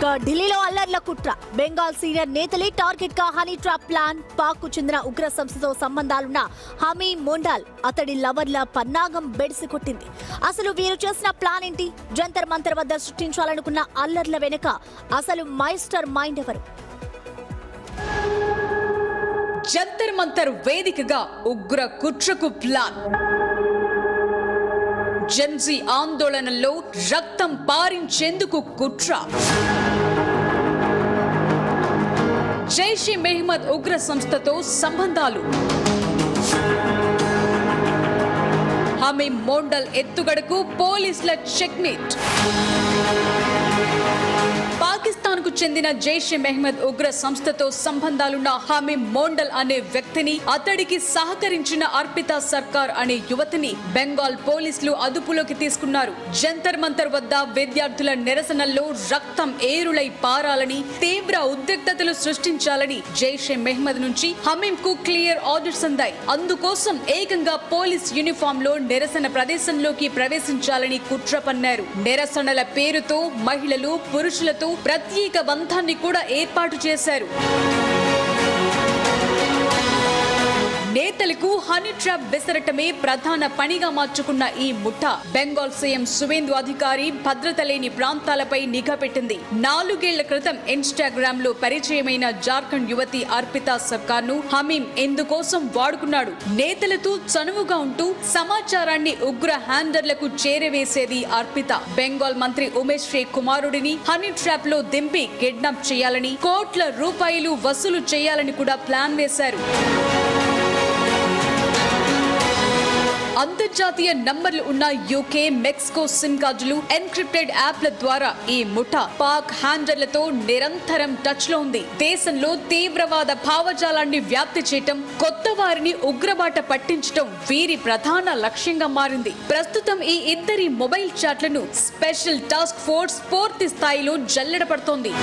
ఢిల్లీలో అల్లర్ల కుట్ర. బెంగాల్ సీనియర్ నేతలే టార్గెట్ గా హనీ ట్రాప్ ప్లాన్. పాక్ కు చెందిన ఉగ్ర సంస్థతో సంబంధాలున్న హమీమ్ మోండాల్ అతడి లవర్ల పన్నాగం బెడిసి కొట్టింది. అసలు వీరు చేసిన ప్లాన్ ఏంటి? జంతర్ మంతర్ వద్ద సృష్టించాలనుకున్న అల్లర్ల వెనుక అసలు మాస్టర్ మైండ్ ఎవరు? జంతర్ మంతర్ వేదికగా ఉగ్ర కుట్రకు ప్లాన్. జెన్జీ ఆందోళనలో రక్తం పారించేందుకు కుట్ర. జైషే మెహ్మద్ ఉగ్ర సంస్థతో సంబంధాలు. హమీమ్ మోండాల్ ఎత్తుగడకు పోలీసుల చెక్మేట్. పాకిస్తాన్ కు చెందిన జైషే మెహ్మద్ ఉగ్ర సంస్థతో సంబంధాలున్న హమీమ్ మోండాల్ అనే వ్యక్తిని, అతడికి సహకరించిన అర్పితా సర్కార్ అనే యువతిని బెంగాల్ పోలీసులు అదుపులోకి తీసుకున్నారు. జంతర్ మంతర్ వద్ద విద్యార్థుల నిరసనల్లో రక్తం ఏరులై పారాలని, తీవ్ర ఉద్రిక్తతలు సృష్టించాలని జైషే మెహ్మద్ నుంచి హమీమ్ కు క్లియర్ ఆర్డర్స్ అందాయి. అందుకోసం ఏకంగా పోలీస్ యూనిఫామ్ లో నిరసన ప్రదేశంలోకి ప్రవేశించాలని కుట్ర పన్నారు. నిరసనల పేరుతో మహిళలు, పురుషులతో ప్రత్యేక బంధాన్ని కూడా ఏర్పాటు చేశారు. నేతలకు హనీ ట్రాప్ విసరటమే ప్రధాన పనిగా మార్చుకున్న ఈ ముఠా బెంగాల్ సీఎం సువేందు అధికారి భద్రత లేని ప్రాంతాలపై నిఘా పెట్టింది. 4 ఏళ్ల క్రితం ఇన్స్టాగ్రామ్ లో పరిచయమైన జార్ఖండ్ యువతి అర్పితా సర్కార్ ను హమీమ్ ఎందుకోసం వాడుకున్నాడు. నేతలతో చనువుగా ఉంటూ సమాచారాన్ని ఉగ్ర హ్యాండర్లకు చేరవేసేది అర్పిత. బెంగాల్ మంత్రి ఉమేష్ షేక్ కుమారుడిని హనీ ట్రాప్ లో దింపి కిడ్నాప్ చేయాలని, కోట్ల రూపాయలు వసూలు చేయాలని కూడా ప్లాన్ వేశారు. అంతర్జాతీయ నంబర్లు ఉన్న యూకే, మెక్సికో సిమ్ కార్డులు, ఎన్క్రిప్టెడ్ యాప్ల ద్వారా ఈ ముఠా పాక్ హ్యాండర్లతో నిరంతరం టచ్ లో ఉంది. దేశంలో తీవ్రవాద భావజాలాన్ని వ్యాప్తి చేయటం, కొత్త వారిని ఉగ్రబాట పట్టించటం వీరి ప్రధాన లక్ష్యంగా మారింది. ప్రస్తుతం ఈ ఇద్దరి మొబైల్ చాట్లను స్పెషల్ టాస్క్ ఫోర్స్ పూర్తి స్థాయిలో జల్లెడ పడుతోంది.